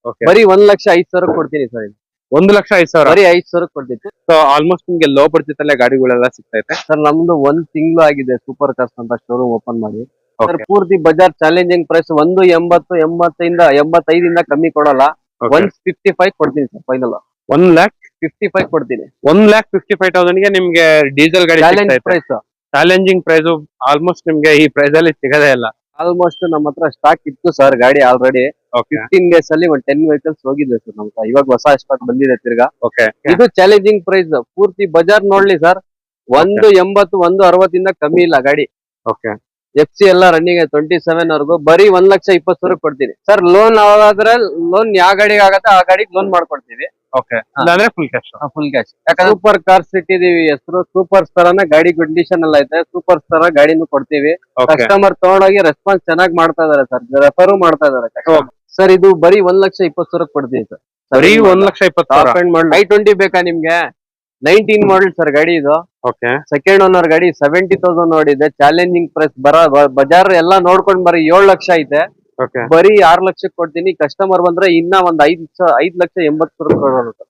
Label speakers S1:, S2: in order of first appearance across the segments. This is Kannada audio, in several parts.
S1: ಓಕೆ
S2: ಬರೀ 1,05,000 ಕೊಡ್ತೀನಿ ಸರ್. ಇದು
S1: 1,05,000
S2: ಬರೀ 5,000 ಕೊಡ್ತೀನಿ
S1: ಸೊ ಆಲ್ಮೋಸ್ಟ್ ನಿಮ್ಗೆ ಲೋ ಬಡ್ಜೆಟ್ ಅಲ್ಲೇ ಗಾಡಿಗಳೆಲ್ಲ ಸಿಗ್ತೈತೆ.
S2: ಸರ್. ನಮ್ದು 1 ತಿಂಗಳು ಆಗಿದೆ ಸೂಪರ್ ಕಾರ್ಸ್ ಅಂತ ಶೋರೂಮ್ ಓಪನ್ ಮಾಡಿ ಸರ್.
S1: ಓಕೆ
S2: ಪೂರ್ತಿ ಬಜಾರ್ ಚಾಲೆಂಜಿಂಗ್ ಪ್ರೈಸ್ 180, 85 ಕಮ್ಮಿ ಕೊಡಲ್ಲ. 155 ಕೊಡ್ತೀನಿ ಸರ್. ಫೈನಲ್ 55 ಕೊಡ್ತೀನಿ.
S1: 1,55,000 ಗೆ ನಿಮ್ಗೆ ಡೀಸೆಲ್ ಗಾಡಿ
S2: challenge price.
S1: Challenging price almost ನಿಮ್ಗೆ ಈ ಪ್ರೈಸ್ ಅಲ್ಲಿ ಸಿಗದೇ ಇಲ್ಲ.
S2: ಆಲ್ಮೋಸ್ಟ್ ನಮ್ಮ ಹತ್ರ ಸ್ಟಾಕ್ ಇತ್ತು ಸರ್ ಗಾಡಿ ಆಲ್ರೆಡಿ.
S1: ಓಕೆ
S2: 15 ಡೇಸ್ ಅಲ್ಲಿ 10 ವೆಹಿಕಲ್ಸ್ ಹೋಗಿದೆ ಸರ್ ನಮ್ಮ ಹತ್ರ. ಇವಾಗ ಹೊಸ ಸ್ಟಾಕ್ ಬಂದಿದೆ ತಿರ್ಗಾ.
S1: ಓಕೆ
S2: ಇದು ಚಾಲೆಂಜಿಂಗ್ ಪ್ರೈಸ್. ಪೂರ್ತಿ ಬಜಾರ್ ನೋಡ್ಲಿ ಸರ್. 180, 160 ಕಮ್ಮಿ ಇಲ್ಲ ಗಾಡಿ.
S1: ಓಕೆ
S2: FC ಎಲ್ಲ ರನ್ನಿಂಗ್ 27 ವರೆಗೂ ಬರೀ 1,20,000 ಕೊಡ್ತೀನಿ ಸರ್. ಲೋನ್ ಯಾವ್ದಾದ್ರೆ ಲೋನ್ ಯಾವ ಗಾಡಿಗೆ ಆಗತ್ತೆ ಆ ಗಾಡಿಗೆ ಲೋನ್ ಮಾಡ್ಕೊಡ್ತೀವಿ.
S1: ಓಕೆ ಇಲ್ಲಾಂದ್ರೆ ಫುಲ್ ಕ್ಯಾಶ್.
S2: Full cash. ಯಾಕಂದ್ರೆ ಸೂಪರ್ ಕಾರ್ಸ್ ಇಟ್ಟಿದೀವಿ ಹೆಸರು. ಸೂಪರ್ ಸ್ಟಾರ್ ಗಾಡಿ ಕಂಡೀಷನ್ ಎಲ್ಲ ಐತೆ. ಸೂಪರ್ ಸ್ಟಾರ್ ಗಾಡಿನೂ ಕೊಡ್ತೀವಿ.
S1: ಓಕೆ
S2: ಕಸ್ಟಮರ್ ತಗೊಂಡೋಗಿ ರೆಸ್ಪಾನ್ಸ್ ಚೆನ್ನಾಗಿ ಮಾಡ್ತಾ ಇದಾರೆ ಸರ್. ರೆಫರು ಮಾಡ್ತಾ ಇದಾರೆ ಸರ್. ಇದು ಬರೀ 1,20,000 ಕೊಡ್ತೀನಿ ಸರ್.
S1: ಬರೀ 1,20,000
S2: ಟಾಪ್ ಎಂಡ್ ಮಾಡಲ್ i20 ಬೇಕಾ ನಿಮ್ಗೆ? 19 ಮಾಡಲ್ ಸರ್ ಗಾಡಿ ಇದು.
S1: ಓಕೆ
S2: ಸೆಕೆಂಡ್ ಓನರ್ ಗಾಡಿ 70,000 ನೋಡಿದೆ. ಚಾಲೆಂಜಿಂಗ್ ಪ್ರೈಸ್ ಬಜಾರ್ ಎಲ್ಲ ನೋಡ್ಕೊಂಡ್ ಬರೀ 7 ಲಕ್ಷ ಐತೆ.
S1: ಓಕೆ
S2: ಬರೀ 6 ಲಕ್ಷಕ್ಕೆ ಕೊಡ್ತೀನಿ. ಕಸ್ಟಮರ್ ಬಂದ್ರೆ ಇನ್ನ ಒಂದ್ 5,80,000 ಕೊಡೋಣ ಸರ್.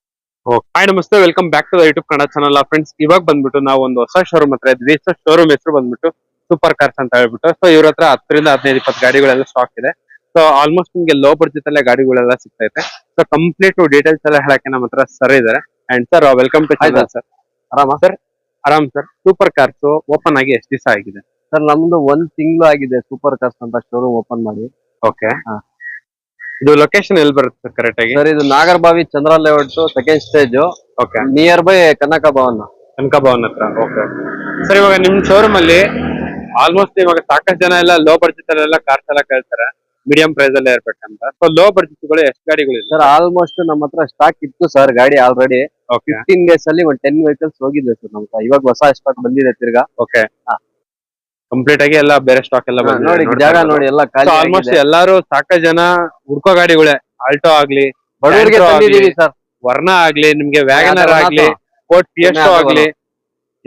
S1: ಹಾಯ್ ನಮಸ್ತೆ, welcome back to the YouTube Kannada channel. Friends, ಇವಾಗ ಬಂದ್ಬಿಟ್ಟು ನಾವು ಒಂದು ಹೊಸ ಶೋರೂಮ್ ಹತ್ರ ಇದ್ವಿ. ಸೊ ಶೋರೂಮ್ ಹೆಸರು ಬಂದ್ಬಿಟ್ಟು ಸೂಪರ್ ಕಾರ್ಸ್ ಅಂತ ಹೇಳ್ಬಿಟ್ಟು. ಸೊ ಇವ್ರ ಹತ್ರ 10 ರಿಂದ 15, 20 ಗಾಡಿಗಳೆಲ್ಲ ಸ್ಟಾಕ್ ಇದೆ. ಸೊ ಆಲ್ಮೋಸ್ಟ್ ನಿಮ್ಗೆ ಲೋ ಬಡ್ಜೆಟ್ ಅಲ್ಲೇ ಗಾಡಿಗಳೆಲ್ಲ ಸಿಗ್ತೈತೆ. ಸೊ ಕಂಪ್ಲೀಟ್ ಡೀಟೇಲ್ಸ್ ಎಲ್ಲ ಹೇಳಕ್ಕೆ ನಮ್ಮ ಹತ್ರ ಸರ್ ಇದಾರೆ. And sir, welcome to channel sir.
S2: ಆರಾಮ
S1: ಸರ್? ಆರಾಮ್ ಸರ್. ಸೂಪರ್ ಕಾರ್ಸ್ ಓಪನ್ ಆಗಿ ಎಷ್ಟು ದಿವಸ ಆಗಿದೆ
S2: ಸರ್? ನಮ್ದು 1 ತಿಂಗಳು ಆಗಿದೆ ಸೂಪರ್ ಕಾರ್ಸ್ ಅಂತ ಶೋರೂಮ್ ಓಪನ್ ಮಾಡಿ.
S1: ಓಕೆ ಇದು ಲೊಕೇಶನ್ ಎಲ್ಲಿ ಬರುತ್ತೆ ಸರ್ ಕರೆಕ್ಟ್ ಆಗಿ?
S2: ಸರ್ ಇದು Nagarbhavi Chandra layout second stage.
S1: Okay
S2: nearby Kanaka Bhavan.
S1: Kanaka Bhavan ಹತ್ರ. ಓಕೆ ಸರ್, ಇವಾಗ ನಿಮ್ ಶೋರೂಮ್ ಅಲ್ಲಿ ಆಲ್ಮೋಸ್ಟ್ ಇವಾಗ ಸಾಕಷ್ಟು ಜನ ಎಲ್ಲ ಲೋ ಬಡ್ಜೆಟ್ ಅಲ್ಲೆಲ್ಲ ಕಾರ್ಸ್ ಎಲ್ಲ ಕೇಳ್ತಾರೆ, ಮೀಡಿಯಂ ಪ್ರೈಸ್ ಅಲ್ಲೇ ಇರ್ಬೇಕಂತ. ಸೊ ಲೋ ಬಡ್ಜೆಟ್ ಗಳು ಎಷ್ಟು ಗಾಡಿಗಳು ಇದೆ
S2: ಸರ್? ಆಲ್ಮೋಸ್ಟ್ ನಮ್ಮ ಹತ್ರ ಸ್ಟಾಕ್ ಇತ್ತು ಸರ್ ಗಾಡಿ ಆಲ್ರೆಡಿ.
S1: ಓಕೆ
S2: 15 ಡೇಸ್ ಅಲ್ಲಿ 10 ವೆಹಿಕಲ್ಸ್ ಹೋಗಿದೆ ಸರ್ ನಮ್ಮ ಹತ್ರ. ಇವಾಗ ಹೊಸ ಸ್ಟಾಕ್ ಬಂದಿದೆ ತಿರ್ಗಾ.
S1: ಓಕೆ ಕಂಪ್ಲೀಟ್ ಆಗಿ ಎಲ್ಲ ಬೇರೆ ಸ್ಟಾಕ್ ಎಲ್ಲ
S2: ನೋಡಿ ಜಾಗ ನೋಡಿ ಎಲ್ಲ ಖಾಲಿ
S1: ಆಲ್ಮೋಸ್ಟ್ ಎಲ್ಲಾರು ಸಾಕಷ್ಟು ಜನ ಹುಡ್ಕೋ ಗಾಡಿಗಳೇ. ಆಲ್ಟೋ ಆಗ್ಲಿ,
S2: ಬಡವರಿಗೆ ತಂದಿದೀವಿ ಸರ್.
S1: ವರ್ಣ ಆಗ್ಲಿ, ನಿಮ್ಗೆ ವ್ಯಾಗನರ್ ಆಗ್ಲಿ, ಫೋರ್ಡ್ ಫಿಯೆಸ್ಟೋ ಆಗ್ಲಿ,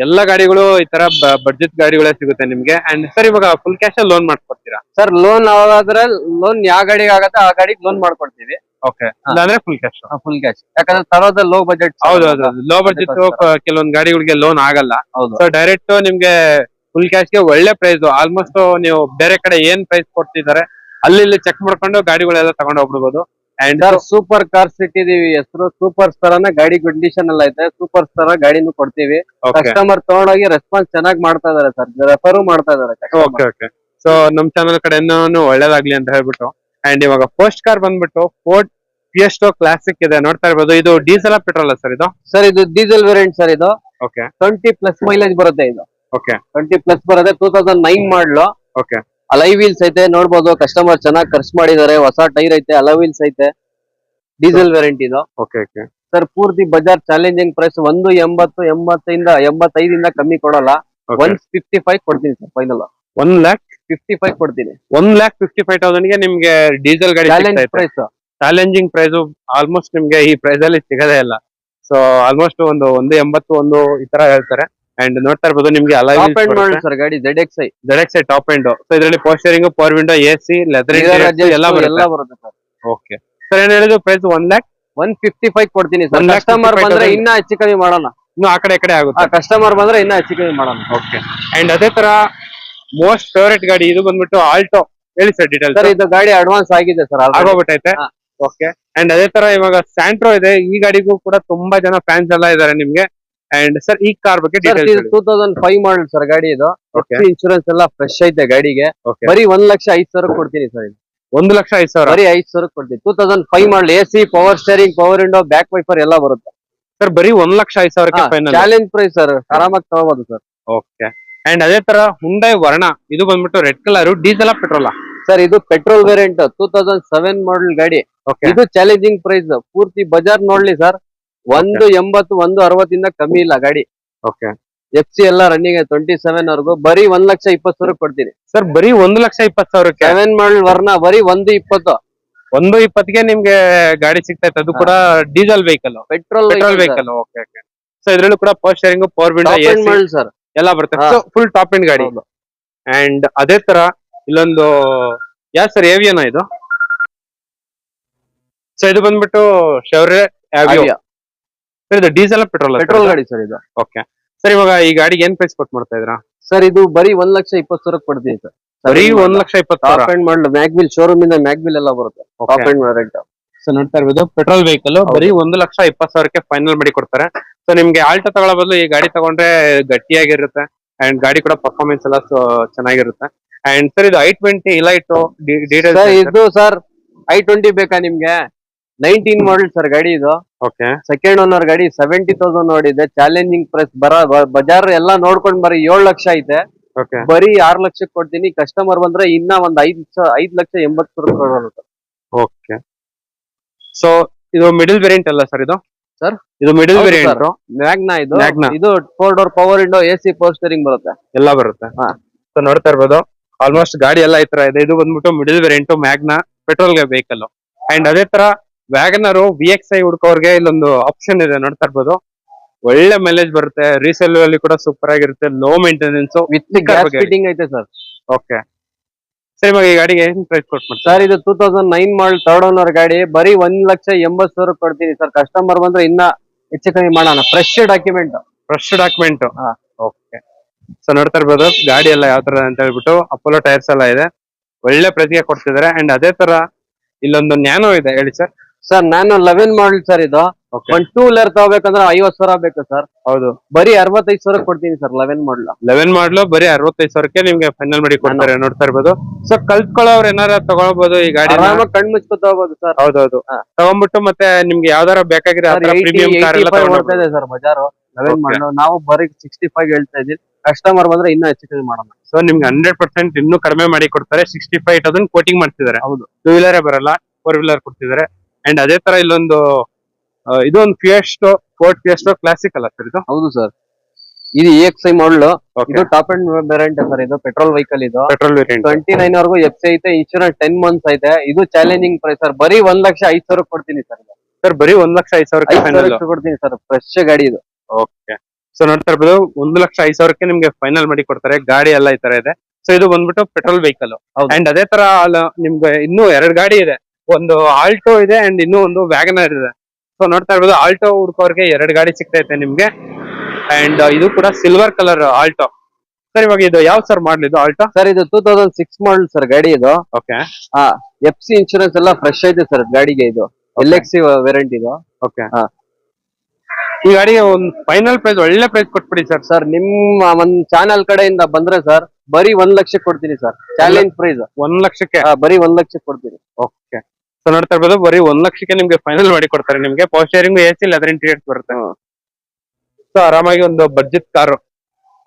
S1: ಎಲ್ಲ ಗಾಡಿಗಳು ಈ ತರ ಬಡ್ಜೆಟ್ ಗಾಡಿಗಳೇ ಸಿಗುತ್ತೆ ನಿಮ್ಗೆ. ಅಂಡ್ ಸರ್, ಇವಾಗ ಫುಲ್ ಕ್ಯಾಶ್ ಅಲ್ಲಿ ಲೋನ್ ಮಾಡ್ಕೊಡ್ತೀರಾ?
S2: ಸರ್ ಲೋನ್ ಯಾವ್ದಾದ್ರೆ ಲೋನ್ ಯಾವ ಗಾಡಿಗೆ ಆಗತ್ತೆ ಆ ಗಾಡಿಗೆ ಲೋನ್ ಮಾಡ್ಕೊಡ್ತೀವಿ.
S1: ಓಕೆ ಇಲ್ಲಾಂದ್ರೆ ಫುಲ್ ಕ್ಯಾಶ್.
S2: Full cash. ಯಾಕಂದ್ರೆ ತರೋದ ಲೋ ಬಜೆಟ್.
S1: ಹೌದೌದು, ಲೋ ಬಡ್ಜೆಟ್ ಕೆಲವೊಂದ್ ಗಾಡಿಗಳಿಗೆ ಲೋನ್ ಆಗಲ್ಲ.
S2: ಹೌದು.
S1: ಸೊ ಡೈರೆಕ್ಟ್ ನಿಮ್ಗೆ ಫುಲ್ ಕ್ಯಾಶ್ ಗೆ ಒಳ್ಳೆ ಪ್ರೈಸ್. ಆಲ್ಮೋಸ್ಟ್ ನೀವು ಬೇರೆ ಕಡೆ ಏನ್ ಪ್ರೈಸ್ ಕೊಡ್ತಿದ್ದಾರೆ ಅಲ್ಲಿ ಇಲ್ಲಿ ಚೆಕ್ ಮಾಡ್ಕೊಂಡು ಗಾಡಿಗಳೆಲ್ಲ ತಗೊಂಡು ಹೋಗ್ಬಿಡ್ಬೋದು. ಅಂಡ್
S2: ಸೂಪರ್ ಕಾರ್ಸ್ ಇಟ್ಟಿದೀವಿ ಹೆಸರು. ಸೂಪರ್ ಸ್ಟಾರ್ ಗಾಡಿ ಕಂಡೀಷನ್ ಎಲ್ಲ ಐತೆ. ಸೂಪರ್ ಸ್ಟಾರ್ ಗಾಡಿನೂ ಕೊಡ್ತೀವಿ. ಕಸ್ಟಮರ್ ತಗೊಂಡೋಗಿ ರೆಸ್ಪಾನ್ಸ್ ಚೆನ್ನಾಗಿ ಮಾಡ್ತಾ ಇದಾರೆ ಸರ್. ರೆಫರು ಮಾಡ್ತಾ ಇದಾರೆ.
S1: ಓಕೆ ಓಕೆ ಸೊ ನಮ್ ಚಾನಲ್ ಕಡೆನೂ ಒಳ್ಳೇದಾಗ್ಲಿ ಅಂತ ಹೇಳ್ಬಿಟ್ಟು. ಅಂಡ್ ಇವಾಗ ಫಸ್ಟ್ ಕಾರ್ ಬಂದ್ಬಿಟ್ಟು ಫೋರ್ಡ್ ಫಿಯೆಸ್ಟೋ ಕ್ಲಾಸಿಕ್ ಇದೆ, ನೋಡ್ತಾ ಇರ್ಬೋದು. ಇದು ಡೀಸೆಲ್ ಪೆಟ್ರೋಲ್ ಸರ್ ಇದು?
S2: ಸರ್ ಇದು ಡೀಸೆಲ್ ವೇರಿಯಂಟ್ ಸರ್. ಇದು
S1: ಓಕೆ
S2: 20+ ಮೈಲೇಜ್ ಬರುತ್ತೆ. ಇದು
S1: ಓಕೆ
S2: 20+ ಬರುತ್ತೆ. 2009 ಮಾಡಲು.
S1: ಓಕೆ
S2: ಅಲೈ ವೀಲ್ಸ್ ಐತೆ ನೋಡ್ಬೋದು. ಕಸ್ಟಮರ್ ಚೆನ್ನಾಗಿ ಖರ್ಚು ಮಾಡಿದ್ದಾರೆ. ಹೊಸ ಟೈರ್ ಐತೆ, ಅಲೈ ವೀಲ್ಸ್ ಐತೆ. ಡೀಸೆಲ್ ವೇರಿಯಂಟ್ ಇದು.
S1: ಓಕೆ ಓಕೆ
S2: ಸರ್ ಪೂರ್ತಿ ಬಜಾರ್ ಚಾಲೆಂಜಿಂಗ್ ಪ್ರೈಸ್ 180, 85 ಕಮ್ಮಿ ಕೊಡಲ್ಲ. 155 ಕೊಡ್ತೀನಿ ಸರ್. ಫೈನಲ್ 1,55,000 ಕೊಡ್ತೀನಿ.
S1: 1,55,000 ಗೆ ನಿಮ್ಗೆ ಡೀಸೆಲ್ ಗಾಡಿ
S2: challenge price.
S1: Challenging price almost ನಿಮ್ಗೆ ಈ ಪ್ರೈಸ್ ಅಲ್ಲಿ ಸಿಗದೇ ಇಲ್ಲ. ಸೊ ಆಲ್ಮೋಸ್ಟ್ ಒಂದು 180 ಈ ತರ ಹೇಳ್ತಾರೆ. ಅಂಡ್ ನೋಡ್ತಾ ಇರ್ಬೋದು ನಿಮ್ಗೆ
S2: ಟಾಪ್ ಎಂಡ್ ಮಾಡಲ್ ಸರ್ ಗಾಡಿ. ZXi
S1: top end. ಸೊ ಇದರಲ್ಲಿ ಪೋಸ್ಟರಿಂಗ್, ಪವರ್ ವಿಂಡೋ, AC, ಲೆದರ್ ಎಲ್ಲ ಬರುತ್ತೆ ಸರ್. ಓಕೆ ಸರ್, ಏನ್ ಹೇಳಿದ್ರು ಪ್ರೈಸ್?
S2: 1,55,000 ಕೊಡ್ತೀನಿ ಸರ್. ಕಸ್ಟಮರ್ ಬಂದ್ರೆ ಇನ್ನ ಹೆಚ್ಚು ಕಮ್ಮಿ ಮಾಡೋಣ.
S1: ಇನ್ನು ಆ ಕಡೆ ಆಗುತ್ತೆ.
S2: ಕಸ್ಟಮರ್ ಬಂದ್ರೆ ಇನ್ನ ಹೆಚ್ಚು ಕಮ್ಮಿ ಮಾಡೋಣ.
S1: ಓಕೆ ಅಂಡ್ ಅದೇ ತರ ಮೋಸ್ಟ್ ಫೇವರೇಟ್ ಗಾಡಿ ಇದು ಬಂದ್ಬಿಟ್ಟು ಆಲ್ಟೋ. ಹೇಳಿ ಸರ್ ಡೀಟೇಲ್ಸ್.
S2: ಸರ್ ಇದು ಗಾಡಿ ಅಡ್ವಾನ್ಸ್ ಆಗಿದೆ ಸರ್.
S1: ಆಗೋಗ್ಬಿಟ್ಟೈತೆ. ಓಕೆ ಅಂಡ್ ಅದೇ ತರ ಇವಾಗ ಸ್ಯಾಂಟ್ರೋ ಇದೆ. ಈ ಗಾಡಿಗೂ ಕೂಡ ತುಂಬಾ ಜನ ಫ್ಯಾನ್ಸ್ ಎಲ್ಲ ಇದಾರೆ ನಿಮ್ಗೆ. ಅಂಡ್ ಸರ್ ಈ ಕಾರ್ ಬಗ್ಗೆ ಡೀಟೇಲ್ಸ್.
S2: 2005 ಮಾಡಲ್ ಸರ್ ಗಾಡಿ ಇದು. ಇನ್ಶೂರೆನ್ಸ್ ಎಲ್ಲ ಫ್ರೆಶ್ ಐತೆ ಗಾಡಿಗೆ.
S1: ಓಕೆ
S2: ಬರೀ 1,05,000 ಕೊಡ್ತೀನಿ ಸರ್. ಇದು
S1: 1,05,000
S2: ಬರೀ 5,000 ಕೊಡ್ತೀನಿ. 2005 ಮಾಡಲ್. AC, power steering, power window, back wiper ಎಲ್ಲ ಬರುತ್ತೆ
S1: ಸರ್. ಬರೀ 1,05,000 ಫೈನಲ್.
S2: Challenge price sir. ಆರಾಮಾಗಿ ತಗೋಬಹುದು ಸರ್.
S1: ಓಕೆ ಅಂಡ್ ಅದೇ ತರ ಹುಂಡೈ ವರ್ಣ ಇದು ಬಂದ್ಬಿಟ್ಟು red colour. Diesel petrol
S2: sir? ಇದು ಪೆಟ್ರೋಲ್ ವೇರಿಯಂಟ್ 2007 ಮಾಡಲ್ ಗಾಡಿ. ಇದು ಚಾಲೆಂಜಿಂಗ್ ಪ್ರೈಸ್. ಪೂರ್ತಿ ಬಜಾರ್ ನೋಡ್ಲಿ ಸರ್. 180, 160 ಕಮ್ಮಿ ಇಲ್ಲ ಗಾಡಿ.
S1: ಓಕೆ
S2: FC ಎಲ್ಲ ರನ್ನಿಂಗ್ 27 ವರೆಗೂ ಬರೀ 1,20,000 ಕೊಡ್ತೀನಿ
S1: ಸರ್. ಬರೀ 1,20,000
S2: 7 ಮಾಡಲ್ ವರ್ಣ ಬರೀ 120.
S1: 120 ನಿಮ್ಗೆ ಗಾಡಿ ಸಿಗ್ತೈತೆ. ಅದು ಕೂಡ diesel vehicle,
S2: petrol
S1: vehicle. Okay okay so ಇದ್ರಲ್ಲೂ ಕೂಡ power steering, power window,
S2: model sir
S1: ಎಲ್ಲ ಬರುತ್ತೆ. ಫುಲ್ ಟಾಪ್ ಎಂಡ್ ಗಾಡಿ. ಅಂಡ್ ಅದೇ ತರ ಇಲ್ಲೊಂದು ಯಾವ ಸರ್ ಏವಿಯನ್ ಇದು? ಸೊ ಇದು ಬಂದ್ಬಿಟ್ಟು ಶೆವ್ರೆ
S2: Avia.
S1: ಇದು ಡೀಸೆಲ್ ಪೆಟ್ರೋಲ್
S2: ಪೆಟ್ರೋಲ್ ಗಾಡಿ ಸರ್ ಇದು.
S1: ಓಕೆ ಸರ್, ಇವಾಗ ಈ ಗಾಡಿಗೆ ಏನ್ ಪ್ರೈಸ್ ಕೊಟ್ಟು ಮಾಡ್ತಾ ಇದ್ರಾ?
S2: ಸರ್ ಇದು ಬರೀ 1,20,000 ಕೊಡ್ತೀನಿ ಸರ್.
S1: ಬರೀ 1,20,000.
S2: Top and model mag wheel showroom ಇಂದ ಮ್ಯಾಗ್ವಿಲ್ ಎಲ್ಲ ಬರುತ್ತೆ. Top end variant.
S1: ಸೊ ನೋಡ್ತಾ ಇರ್ಬೋದು ಪೆಟ್ರೋಲ್ ವೆಹಿಕಲ್ ಬರೀ 1,20,000ಕ್ಕೆ ಫೈನಲ್ ಮಾಡಿ ಕೊಡ್ತಾರೆ. ಸೊ ನಿಮ್ಗೆ ಆಲ್ಟೋ ತಗೊಳ್ಳೋ ಬದಲು ಈ ಗಾಡಿ ತಗೊಂಡ್ರೆ ಗಟ್ಟಿಯಾಗಿರುತ್ತೆ ಅಂಡ್ ಗಾಡಿ ಕೂಡ ಪರ್ಫಾರ್ಮೆನ್ಸ್ ಎಲ್ಲ ಚೆನ್ನಾಗಿರುತ್ತೆ. ಅಂಡ್ ಸರ್ ಇದು i20 ಇಲೈಟ್ ಡೀಟೇಲ್ಸ್
S2: ಇದು ಸರ್ i20 ಬೇಕಾ ನಿಮ್ಗೆ? 19 ಮಾಡಲ್ ಸರ್ ಗಾಡಿ ಇದು.
S1: ಓಕೆ
S2: ಸೆಕೆಂಡ್ ಓನರ್ ಗಾಡಿ 70,000 ನೋಡಿದೆ. ಚಾಲೆಂಜಿಂಗ್ ಪ್ರೈಸ್ ಬಜಾರ್ ಎಲ್ಲ ನೋಡ್ಕೊಂಡ್ ಬರೀ 7 ಲಕ್ಷ ಐತೆ.
S1: ಓಕೆ
S2: ಬರೀ 6 ಲಕ್ಷಕ್ಕೆ ಕೊಡ್ತೀನಿ. ಕಸ್ಟಮರ್ ಬಂದ್ರೆ ಇನ್ನ ಒಂದ್ 5,80,000 ಕೊಡುತ್ತೆ.
S1: ಓಕೆ ಸೊ ಇದು ಮಿಡಲ್ ವೇರಿಯಂಟ್ ಅಲ್ಲ ಸರ್ ಇದು?
S2: ಸರ್
S1: ಇದು ಮಿಡಲ್ ವೇರಿಯಂಟ್
S2: ಮ್ಯಾಗ್ನಾ ಇದು.
S1: Magna.
S2: ಇದು 4 door power window AC power steering ಬರುತ್ತೆ.
S1: ಎಲ್ಲ ಬರುತ್ತೆ.
S2: ಹಾ.
S1: ಸೊ ನೋಡ್ತಾ ಇರ್ಬೋದು ಆಲ್ಮೋಸ್ಟ್ ಗಾಡಿ ಎಲ್ಲ ಈ ತರ ಇದೆ. ಇದು ಬಂದ್ಬಿಟ್ಟು middle variant Magna petrol vehicle. And ಅದೇ ತರ ವ್ಯಾಗನರ್ VXI ಹುಡ್ಕೋರ್ಗೆ ಇಲ್ಲೊಂದು ಆಪ್ಷನ್ ಇದೆ, ನೋಡ್ತಾ ಇರ್ಬೋದು. ಒಳ್ಳೆ ಮೈಲೇಜ್ ಬರುತ್ತೆ, ರೀಸೇಲ್ ಅಲ್ಲಿ ಕೂಡ ಸೂಪರ್ ಆಗಿರುತ್ತೆ, low maintenance
S2: with gas fitting ಐತೆ ಸರ್.
S1: ಓಕೆ ಸರಿ, ಇವಾಗ ಈ ಗಾಡಿಗೆ ಏನ್ ಪ್ರೈಸ್ ಕೊಟ್ಟು
S2: ಸರ್ ಇದು 2009 ಮಾಡಲ್ ಥರ್ಡ್ ಓನರ್ ಗಾಡಿ ಬರೀ 1,80,000 ಕೊಡ್ತೀನಿ ಸರ್. ಕಸ್ಟಮರ್ ಬಂದ್ರೆ ಇನ್ನ ಹೆಚ್ಚು ಕಮ್ಮಿ ಮಾಡೋಣ. Fresh document.
S1: ಹಾ ಓಕೆ. ಸೊ ನೋಡ್ತಾ ಇರ್ಬೋದು ಗಾಡಿ ಎಲ್ಲ ಯಾವ ತರ ಅಂತ ಹೇಳ್ಬಿಟ್ಟು ಅಪೋಲೋ ಟೈರ್ಸ್ ಎಲ್ಲ ಇದೆ, ಒಳ್ಳೆ ಪ್ರತಿಗೆ ಕೊಡ್ತಿದ್ದಾರೆ. ಅಂಡ್ ಅದೇ ತರ ಇಲ್ಲೊಂದು ನ್ಯಾನೋ ಇದೆ, ಹೇಳಿ ಸರ್.
S2: ಸರ್ ನಾನು 11 ಮಾಡಲ್ ಸರ್ ಇದು.
S1: Okay.
S2: ಒಂದ್ 2 ವೀಲರ್ ತಗೋಬೇಕಂದ್ರೆ 50,000 ಬೇಕು ಸರ್.
S1: ಹೌದು,
S2: ಬರೀ 65,000 ಕೊಡ್ತೀನಿ ಸರ್ 11 ಮಾಡಲ್.
S1: 11 ಮಾಡ್ಲು ಬರೀ 65,000ಕ್ಕೆ ನಿಮ್ಗೆ ಫೈನಲ್ ಮಾಡಿ ಕೊಡ್ತಾರೆ, ನೋಡ್ತಾ ಇರ್ಬೋದು. ಸೊ ಕಲ್ತ್ಕೊಳ್ಳೋರು ಏನಾರ ತಗೊಳ್ಬಹುದು ಈ ಗಾಡಿ,
S2: ಆರಾಮಾಗಿ ಕಣ್ ಮುಚ್ಕೊ ತಗೋಬಹುದು ಸರ್.
S1: ಹೌದೌದು. ತಗೊಂಡ್ಬಿಟ್ಟು ಮತ್ತೆ ನಿಮ್ಗೆ ಯಾವ್ದಾರ ಬೇಕಾಗಿರೋ ಪ್ರೀಮಿಯಂ ಕಾರ್ ಎಲ್ಲ
S2: ಓಡ್ತಾ ಇದೆ ಸರ್ ಬಜಾರು 11 ಮಾಡಲ್. ನಾವು ಬರೀ 65 ಹೇಳ್ತಾ ಇದೀವಿ. ಕಸ್ಟಮರ್ ಬಂದ್ರೆ ಇನ್ನೂ ಹೆಚ್ಚು ಕಮ್ಮಿ ಮಾಡೋಣ.
S1: ಸೊ ನಿಮ್ಗೆ 100% ಇನ್ನೂ ಕಡಿಮೆ ಮಾಡಿ ಕೊಡ್ತಾರೆ. 65,000 ಕೋಟಿಂಗ್ ಮಾಡ್ತಿದ್ದಾರೆ.
S2: ಹೌದು,
S1: 2 ವೀಲರೇ ಬರಲ್ಲ, 4 ವೀಲರ್ ಕೊಡ್ತಿದ್ದಾರೆ. ಅಂಡ್ ಅದೇ ತರ ಇಲ್ಲೊಂದು ಇದೊಂದು ಫೋರ್ಡ್ ಫಿಯೆಸ್ಟೋ ಕ್ಲಾಸಿಕ್ ಅಲ್ಲ ಸರ್ ಇದು?
S2: ಹೌದು ಸರ್. ಇದು EXI ಮಾಡಲ್. ಇದು ಟಾಪ್ ಅಂಡ್ ವೇರಿಯಂಟ್ ಸರ್. ಇದು ಪೆಟ್ರೋಲ್ ವೆಹಿಕಲ್. ಇದು
S1: ಪೆಟ್ರೋಲ್ ವೇರಿಯಂಟ್
S2: 29 ವರೆಗೂ FC ಐತೆ. ಇನ್ಶೂರೆನ್ಸ್ 10 ಮಂತ್ಸ್ ಐತೆ. ಇದು ಚಾಲೆಂಜಿಂಗ್ ಪ್ರೈಸ್ ಸರ್. ಬರೀ 1,05,000 ಕೊಡ್ತೀನಿ ಸರ್.
S1: ಸರ್ ಬರೀ 1,05,000 ಫೈನಲ್
S2: ಕೊಡ್ತೀನಿ ಸರ್. ಫ್ರೆಶ್ ಗಾಡಿ ಇದು.
S1: ಓಕೆ. ಸೊ ನೋಡ್ತಾ ಇರ್ಬೋದು 1,05,000ಕ್ಕೆ ನಿಮ್ಗೆ ಫೈನಲ್ ಮಾಡಿ ಕೊಡ್ತಾರೆ. ಗಾಡಿ ಎಲ್ಲ ಈ ತರ ಇದೆ. ಸೊ ಇದು ಬಂದ್ಬಿಟ್ಟು ಪೆಟ್ರೋಲ್ ವೆಹಿಕಲ್. ಅಂಡ್ ಅದೇ ತರ ನಿಮ್ಗೆ ಇನ್ನೂ 2 ಗಾಡಿ ಇದೆ. ಒಂದು ಆಲ್ಟೋ ಇದೆ ಅಂಡ್ ಇನ್ನೂ ಒಂದು ವ್ಯಾಗನರ್ ಇದೆ. ಸೊ ನೋಡ್ತಾ ಇರ್ಬೋದು ಆಲ್ಟೋ ಹುಡ್ಕೋರ್ಗೆ 2 ಗಾಡಿ ಸಿಗ್ತೈತೆ ನಿಮ್ಗೆ. ಅಂಡ್ ಇದು ಕೂಡ ಸಿಲ್ವರ್ ಕಲರ್ ಆಲ್ಟೋ. ಸರ್ ಇವಾಗ ಇದು ಯಾವ ಸರ್ ಮಾಡಲ್ ಇದು ಆಲ್ಟೋ?
S2: ಸರ್ ಇದು 2006 ಮಾಡಲ್ ಸರ್ ಗಾಡಿ ಇದು.
S1: ಓಕೆ.
S2: FC ಇನ್ಶೂರೆನ್ಸ್ ಎಲ್ಲ ಫ್ರೆಶ್ ಐತೆ ಸರ್ ಗಾಡಿಗೆ. ಇದು LXC ವೇರಿಯಂಟ್ ಇದು.
S1: ಓಕೆ. ಈ ಗಾಡಿಗೆ ಒಂದು ಫೈನಲ್ ಪ್ರೈಸ್ ಒಳ್ಳೆ ಪ್ರೈಸ್ ಕೊಟ್ಬಿಡಿ ಸರ್.
S2: ಸರ್ ನಿಮ್ಮ ಒಂದ್ ಚಾನಲ್ ಕಡೆಯಿಂದ ಬಂದ್ರೆ ಸರ್ ಬರೀ 1 ಲಕ್ಷಕ್ಕೆ ಕೊಡ್ತೀನಿ ಸರ್. ಚಾಲೆಂಜ್ ಪ್ರೈಸ್
S1: 1 ಲಕ್ಷಕ್ಕೆ.
S2: ಬರೀ 1 ಲಕ್ಷಕ್ಕೆ ಕೊಡ್ತೀನಿ.
S1: ಓಕೆ. ಸೊ ನೋಡ್ತಾ ಇರ್ಬೋದು ಬರೀ 1 ಲಕ್ಷಕ್ಕೆ ನಿಮ್ಗೆ ಫೈನಲ್ ಮಾಡಿ ಕೊಡ್ತಾರೆ. ನಿಮ್ಗೆ power steering AC leather interiors ಬರುತ್ತೆ. ಸೊ ಆರಾಮಾಗಿ ಒಂದು ಬಡ್ಜೆಟ್ ಕಾರು.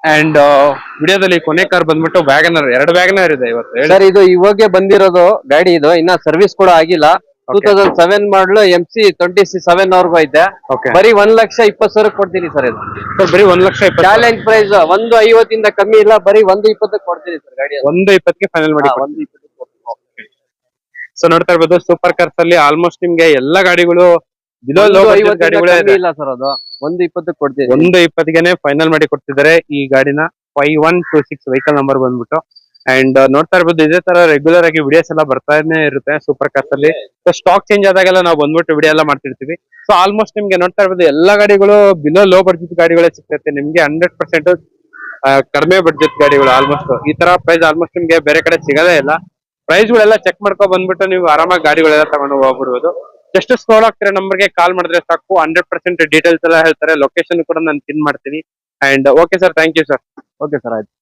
S1: ಅಂಡ್ ವಿಡಿಯೋದಲ್ಲಿ ಕೊನೆ ಕಾರ್ ಬಂದ್ಬಿಟ್ಟು ವ್ಯಾಗನರ್. 2 ವ್ಯಾಗನರ್ ಇದೆ ಇವತ್ತು
S2: ಸರ್. ಇದು ಇವಾಗೆ ಬಂದಿರೋದು ಗಾಡಿ. ಇದು ಇನ್ನ ಸರ್ವಿಸ್ ಕೂಡ ಆಗಿಲ್ಲ. 2007 ಮಾಡಲು MC 27 ವರೆಗೂ ಐತೆ. ಬರೀ 1,20,000 ಕೊಡ್ತೀನಿ ಸರ್. ಇದು
S1: ಸರ್ ಬರೀ 1,20,000
S2: ಚಾಲೆಂಜ್ ಪ್ರೈಸ್. 1,50 ಕಮ್ಮಿ ಇಲ್ಲ. ಬರೀ 1,20 ಕೊಡ್ತೀನಿ ಸರ್ ಗಾಡಿ.
S1: 1,20ಕ್ಕೆ ಫೈನಲ್ ಮಾಡಿ.
S2: 1,20.
S1: ಸೊ ನೋಡ್ತಾ ಇರ್ಬೋದು ಸೂಪರ್ ಕಾರ್ಸ್ ಅಲ್ಲಿ ಆಲ್ಮೋಸ್ಟ್ ನಿಮ್ಗೆ ಎಲ್ಲಾ ಗಾಡಿಗಳು ಬಿಲೋ ಲೋ ಬಜೆಟ್ ಗಾಡಿಗಳೇ ಇದೆ.
S2: ಇಲ್ಲ ಸರ್, ಅದು 1,20 ಕೊಡ್ತೀನಿ.
S1: 1,20ಗೆನೆ ಫೈನಲ್ ಮಾಡಿ ಕೊಡ್ತಿದ್ದಾರೆ ಈ ಗಾಡಿನ. 5126 ವೆಹಿಕಲ್ ನಂಬರ್ ಬಂದ್ಬಿಟ್ಟು. ಅಂಡ್ ನೋಡ್ತಾ ಇರ್ಬೋದು ಇದೇ ತರ ರೆಗ್ಯುಲರ್ ಆಗಿ ವಿಡಿಯೋಸ್ ಎಲ್ಲ ಬರ್ತಾನೆ ಇರುತ್ತೆ ಸೂಪರ್ ಕಾರ್ಸ್ ಅಲ್ಲಿ. ಸೊ ಸ್ಟಾಕ್ ಚೇಂಜ್ ಆದಾಗೆಲ್ಲ ನಾವು ಬಂದ್ಬಿಟ್ಟು ವಿಡಿಯೋ ಎಲ್ಲ ಮಾಡ್ತಿರ್ತೀವಿ. ಸೊ ಆಲ್ಮೋಸ್ಟ್ ನಿಮ್ಗೆ ನೋಡ್ತಾ ಇರ್ಬೋದು ಎಲ್ಲಾ ಗಾಡಿಗಳು ಬಿಲೋ ಲೋ ಬಡ್ಜೆಟ್ ಗಾಡಿಗಳೇ ಸಿಗ್ತೈತೆ ನಿಮ್ಗೆ. 100% ಕಡಿಮೆ ಬಡ್ಜೆಟ್ ಗಾಡಿಗಳು. ಆಲ್ಮೋಸ್ಟ್ ಈ ತರ ಪ್ರೈಸ್ ಆಲ್ಮೋಸ್ಟ್ ನಿಮ್ಗೆ ಬೇರೆ ಕಡೆ ಸಿಗೋದೇ ಇಲ್ಲ. ಪ್ರೈಸ್ ಗಳೆಲ್ಲ ಚೆಕ್ ಮಾಡ್ಕೊ ಬಂದ್ಬಿಟ್ಟು ನೀವು ಆರಾಮಾಗಿ ಗಾಡಿಗಳೆಲ್ಲ ತಗೊಂಡು ಹೋಗ್ಬಿಡ್ಬೋದು. ಜಸ್ಟ್ ಸ್ಕ್ರೋಲ್ ಆಗ್ತಿರೋ ನಂಬರ್ಗೆ ಕಾಲ್ ಮಾಡಿದ್ರೆ ಸಾಕು. 100% ಡೀಟೇಲ್ಸ್ ಎಲ್ಲ ಹೇಳ್ತಾರೆ. ಲೊಕೇಶನ್ ಕೂಡ ನಾನು ಪಿನ್ ಮಾಡ್ತೀನಿ. And okay sir, thank you sir.
S2: Okay sir, ಆಯ್ತು.